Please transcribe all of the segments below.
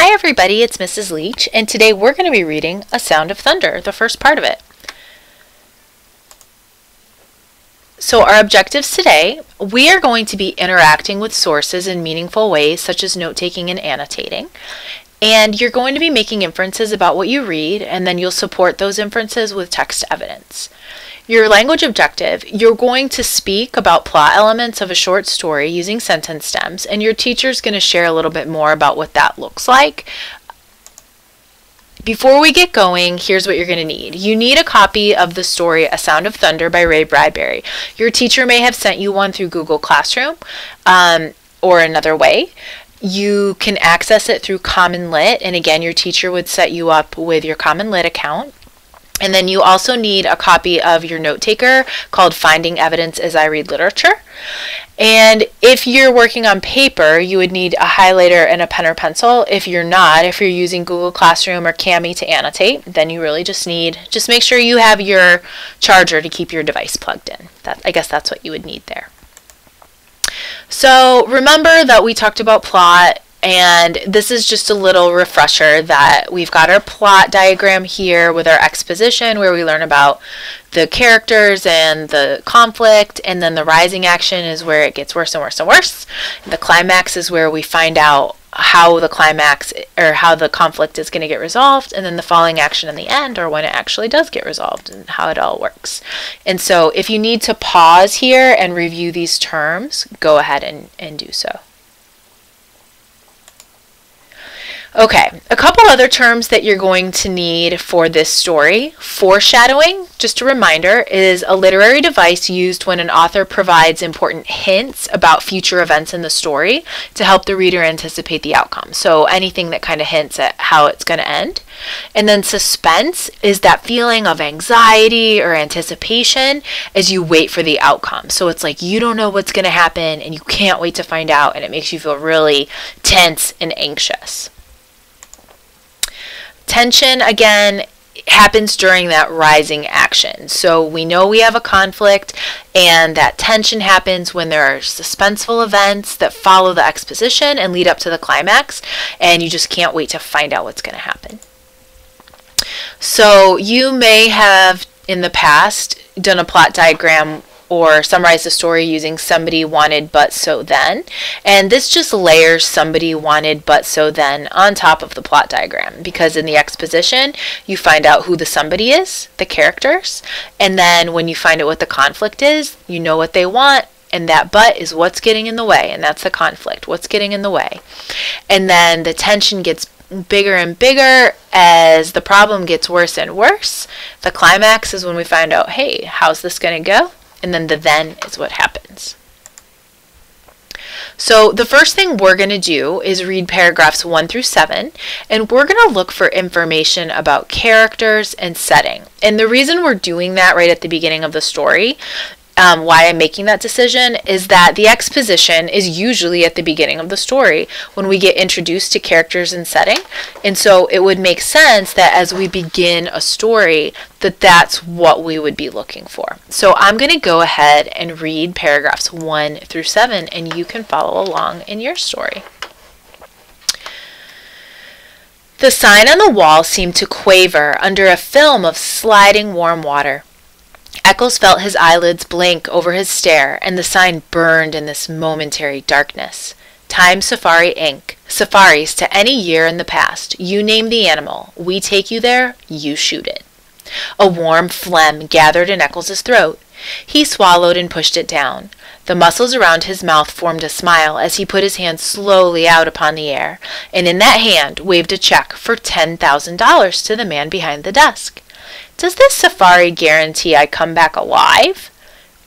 Hi everybody, it's Mrs. Leach, and today we're going to be reading A Sound of Thunder, the first part of it. So our objectives today, we are going to be interacting with sources in meaningful ways such as note-taking and annotating. And you're going to be making inferences about what you read, and then you'll support those inferences with text evidence. Your language objective, you're going to speak about plot elements of a short story using sentence stems, and your teacher's going to share a little bit more about what that looks like. Before we get going, here's what you're going to need. You need a copy of the story A Sound of Thunder by Ray Bradbury. Your teacher may have sent you one through Google Classroom or another way. You can access it through Common Lit, and again, your teacher would set you up with your Common Lit account. And then you also need a copy of your note taker called Finding Evidence as I Read Literature. And if you're working on paper, you would need a highlighter and a pen or pencil. If you're not, if you're using Google Classroom or Kami to annotate, then you really just make sure you have your charger to keep your device plugged in. I guess that's what you would need there. So remember that we talked about plot, and this is just a little refresher that we've got our plot diagram here with our exposition where we learn about the characters and the conflict, and then the rising action is where it gets worse and worse and worse. The climax is where we find out how the conflict is going to get resolved, and then the falling action in the end, or when it actually does get resolved, and how it all works. And so if you need to pause here and review these terms, go ahead and do so. Okay, a couple other terms that you're going to need for this story. Foreshadowing, just a reminder, is a literary device used when an author provides important hints about future events in the story to help the reader anticipate the outcome. So anything that kind of hints at how it's going to end. And then suspense is that feeling of anxiety or anticipation as you wait for the outcome. So it's like you don't know what's going to happen and you can't wait to find out, and it makes you feel really tense and anxious. Tension, again, happens during that rising action. So we know we have a conflict, and that tension happens when there are suspenseful events that follow the exposition and lead up to the climax, and you just can't wait to find out what's going to happen. So you may have, in the past, done a plot diagram or summarize the story using somebody wanted but so then, and this just layers somebody wanted but so then on top of the plot diagram, because in the exposition you find out who the somebody is, the characters, and then when you find out what the conflict is, you know what they want, and that but is what's getting in the way, and that's the conflict, what's getting in the way. And then the tension gets bigger and bigger as the problem gets worse and worse. The climax is when we find out, hey, how's this going to go? And then the then is what happens. So the first thing we're going to do is read paragraphs 1 through 7, and we're going to look for information about characters and setting. And the reason we're doing that right at the beginning of the story, why I'm making that decision, is that the exposition is usually at the beginning of the story when we get introduced to characters and setting. And so it would make sense that as we begin a story, that's what we would be looking for. So I'm going to go ahead and read paragraphs 1 through 7, and you can follow along in your story. The sign on the wall seemed to quaver under a film of sliding warm water. Eccles felt his eyelids blink over his stare, and the sign burned in this momentary darkness. Time Safari Inc. Safaris to any year in the past. You name the animal. We take you there. You shoot it. A warm phlegm gathered in Eccles's throat. He swallowed and pushed it down. The muscles around his mouth formed a smile as he put his hand slowly out upon the air, and in that hand waved a check for $10,000 to the man behind the desk. Does this safari guarantee I come back alive?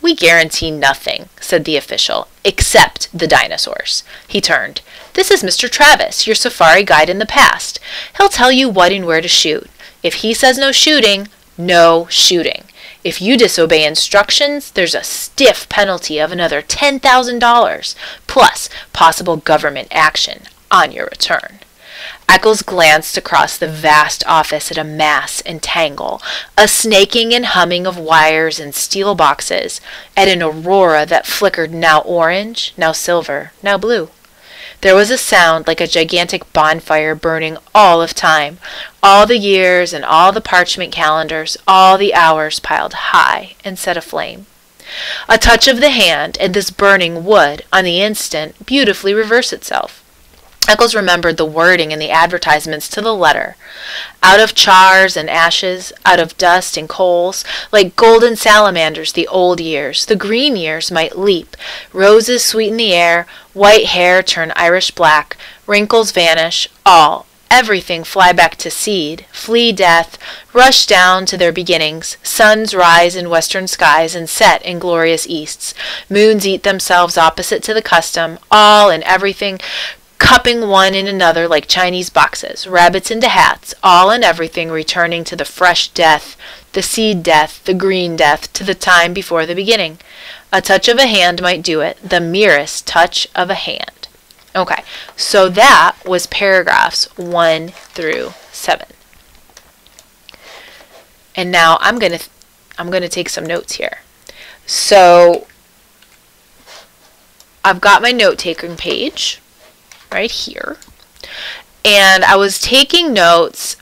We guarantee nothing, said the official, except the dinosaurs. He turned. This is Mr. Travis, your safari guide in the past. He'll tell you what and where to shoot. If he says no shooting, no shooting. If you disobey instructions, there's a stiff penalty of another $10,000, plus possible government action on your return. Eccles glanced across the vast office at a mass and tangle, a snaking and humming of wires and steel boxes, at an aurora that flickered now orange, now silver, now blue. There was a sound like a gigantic bonfire burning all of time, all the years and all the parchment calendars, all the hours piled high and set aflame. A touch of the hand, and this burning would, on the instant, beautifully reverse itself. Eccles remembered the wording in the advertisements to the letter. Out of chars and ashes, out of dust and coals, like golden salamanders the old years, the green years might leap, roses sweeten the air, white hair turn Irish black, wrinkles vanish, all, everything fly back to seed, flee death, rush down to their beginnings, suns rise in western skies and set in glorious easts, moons eat themselves opposite to the custom, all and everything cupping one in another like Chinese boxes, rabbits into hats, all and everything returning to the fresh death, the seed death, the green death, to the time before the beginning. A touch of a hand might do it, the merest touch of a hand. Okay, so that was paragraphs 1 through 7. And now I'm gonna take some notes here. So I've got my note-taking page right here, and I was taking notes.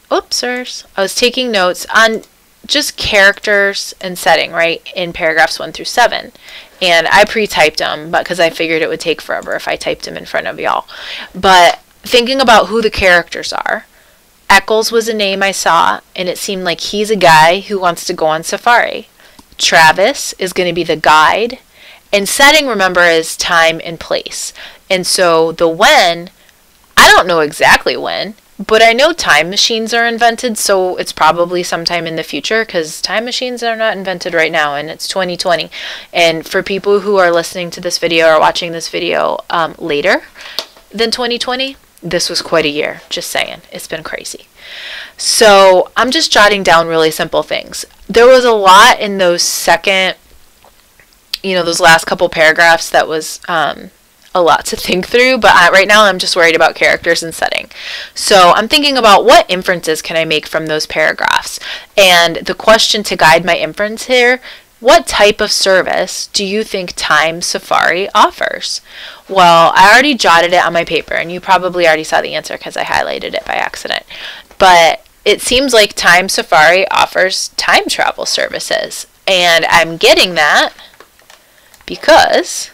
I was taking notes on just characters and setting, right, in paragraphs 1 through 7. And I pre-typed them, but because I figured it would take forever if I typed them in front of y'all. But thinking about who the characters are, Eccles was a name I saw, and it seemed like he's a guy who wants to go on safari. Travis is going to be the guide, and setting, remember, is time and place. And so the when, I don't know exactly when, but I know time machines are invented, so it's probably sometime in the future, because time machines are not invented right now, and it's 2020. And for people who are listening to this video or watching this video later than 2020, this was quite a year, just saying. It's been crazy. So I'm just jotting down really simple things. There was a lot in those those last couple paragraphs that was a lot to think through, but right now I'm just worried about characters and setting. So I'm thinking about what inferences can I make from those paragraphs. And the question to guide my inference here, what type of service do you think Time Safari offers? Well, I already jotted it on my paper, and you probably already saw the answer because I highlighted it by accident. But it seems like Time Safari offers time travel services. And I'm getting that because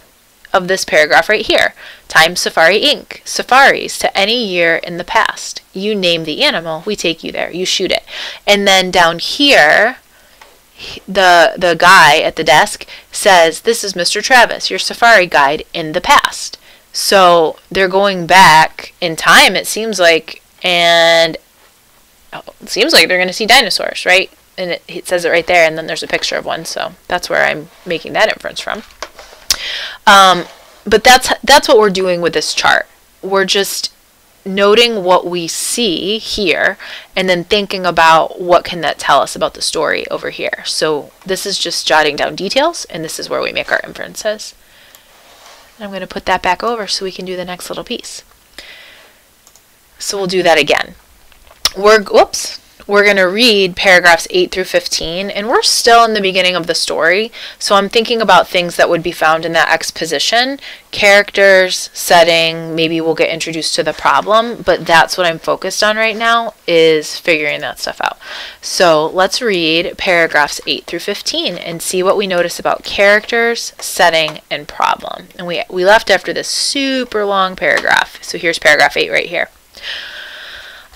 of this paragraph right here. Time Safari Inc. Safaris to any year in the past. You name the animal, we take you there. You shoot it. And then down here, the guy at the desk says, "This is Mr. Travis, your safari guide in the past." So they're going back in time, it seems like, and it seems like they're going to see dinosaurs, right? And it says it right there, and then there's a picture of one, so that's where I'm making that inference from. But that's what we're doing with this chart. We're just noting what we see here and then thinking about what can that tell us about the story over here. So this is just jotting down details, and this is where we make our inferences. And I'm going to put that back over so we can do the next little piece. So we'll do that again. We're going to read paragraphs 8 through 15, and we're still in the beginning of the story, so I'm thinking about things that would be found in that exposition, characters, setting, maybe we'll get introduced to the problem, but that's what I'm focused on right now, is figuring that stuff out. So let's read paragraphs 8 through 15 and see what we notice about characters, setting, and problem. And we left after this super long paragraph, so here's paragraph 8 right here.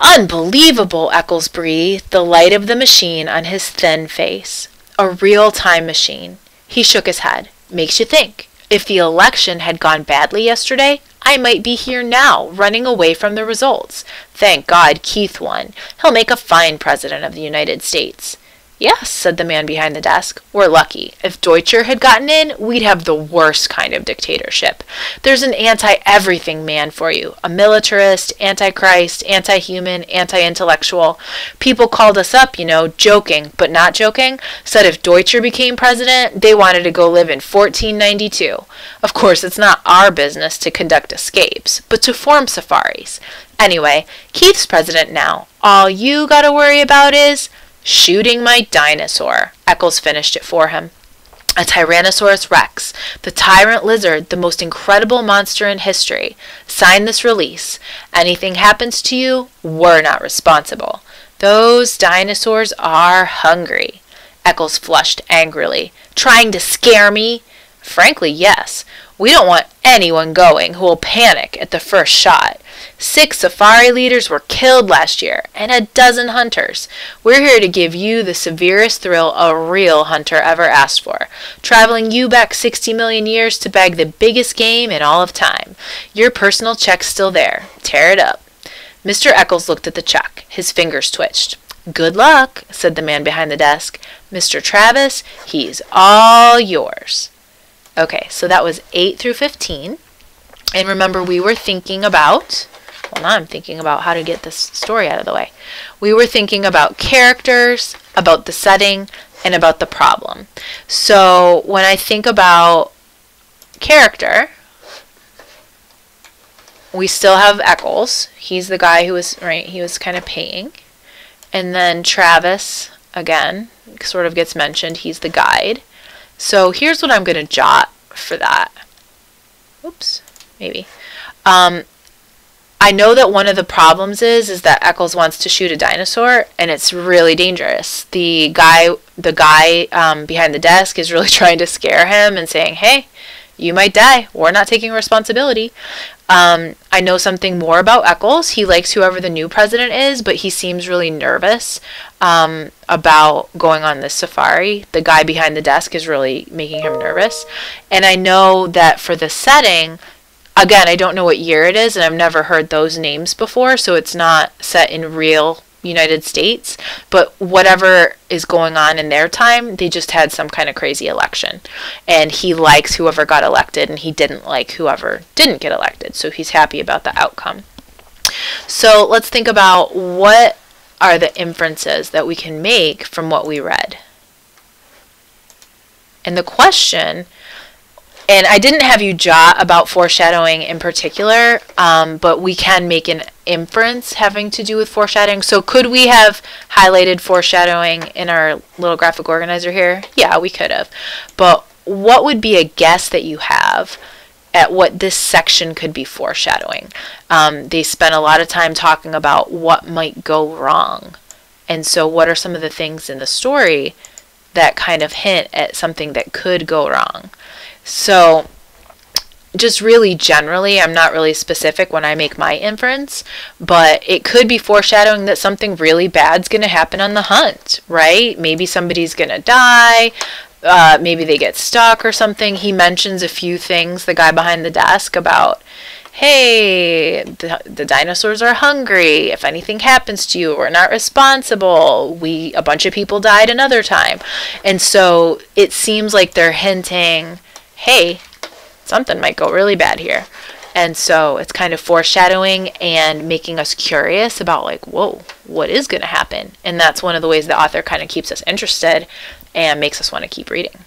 "Unbelievable," Eccles breathed, the light of the machine on his thin face. "A real time machine." He shook his head. "Makes you think. If the election had gone badly yesterday, I might be here now, running away from the results. Thank God Keith won. He'll make a fine president of the United States." "Yes," said the man behind the desk. "We're lucky. If Deutscher had gotten in, we'd have the worst kind of dictatorship. There's an anti-everything man for you. A militarist, anti-Christ, anti-human, anti-intellectual. People called us up, joking, but not joking. Said if Deutscher became president, they wanted to go live in 1492. Of course, it's not our business to conduct escapes, but to form safaris. Anyway, Keith's president now. All you gotta worry about is shooting my dinosaur." Eccles finished it for him. A Tyrannosaurus rex, the tyrant lizard, the most incredible monster in history. Sign this release. Anything happens to you, we're not responsible. Those dinosaurs are hungry. Eccles flushed angrily. Trying to scare me? Frankly, yes. We don't want anyone going who will panic at the first shot. 6 safari leaders were killed last year, and a dozen hunters. We're here to give you the severest thrill a real hunter ever asked for, traveling you back 60 million years to bag the biggest game in all of time. Your personal check's still there. Tear it up. Mr. Eccles looked at the check. His fingers twitched. Good luck, said the man behind the desk. Mr. Travis, he's all yours. Okay, so that was 8 through 15. And remember, we were thinking about, well, now I'm thinking about how to get this story out of the way. We were thinking about characters, about the setting, and about the problem. So when I think about character, we still have Eccles. He's the guy who was, right, he was kind of paying. And then Travis, again, sort of gets mentioned. He's the guide. So here's what I'm going to jot for that. Oops, maybe. I know that one of the problems is that Eccles wants to shoot a dinosaur, and it's really dangerous. The guy behind the desk is really trying to scare him and saying, hey, you might die. We're not taking responsibility. I know something more about Eccles. He likes whoever the new president is, but he seems really nervous about going on this safari. The guy behind the desk is really making him nervous. And I know that for the setting, again, I don't know what year it is, and I've never heard those names before, so it's not set in real United States, but whatever is going on in their time, they just had some kind of crazy election, and he likes whoever got elected, and he didn't like whoever didn't get elected, so he's happy about the outcome. So let's think about what are the inferences that we can make from what we read. And the question, and I didn't have you jot about foreshadowing in particular, but we can make an inference having to do with foreshadowing. So could we have highlighted foreshadowing in our little graphic organizer here? Yeah, we could have. But what would be a guess that you have at what this section could be foreshadowing? They spent a lot of time talking about what might go wrong. And so what are some of the things in the story that kind of hint at something that could go wrong? So just really generally, I'm not really specific when I make my inference, but it could be foreshadowing that something really bad's going to happen on the hunt, right? Maybe somebody's going to die, maybe they get stuck or something. He mentions a few things, the guy behind the desk, about, hey, the dinosaurs are hungry. If anything happens to you, we're not responsible. A bunch of people died another time. And so it seems like they're hinting, hey, something might go really bad here. And so it's kind of foreshadowing and making us curious about, like, whoa, what is going to happen? And that's one of the ways the author kind of keeps us interested and makes us want to keep reading.